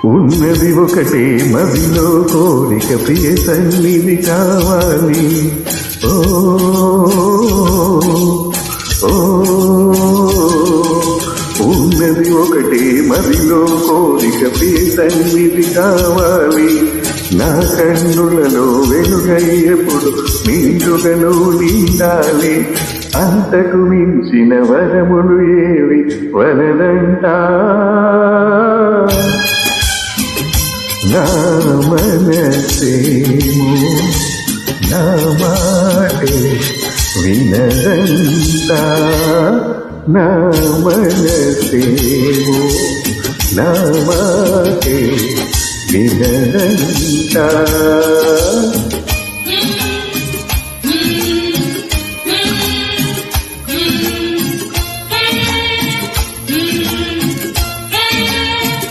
ఉన్నది ఒకటే మదిలో కోరిక ప్రియ సన్నిధి కావాలి. ఓ ఓ ఉన్నది ఒకటే మదిలో కోరిక ప్రియ సన్నిధి కావాలి. నా కన్నులలో వెలుగై ఎప్పుడు నిండుగను నిండాలి. అంతకు మించిన వరములు ఏవి వలనంటా. నా మనసేమో నా మాటే వినదంతా. నా మనసేమో నా మాటే వినదంతా.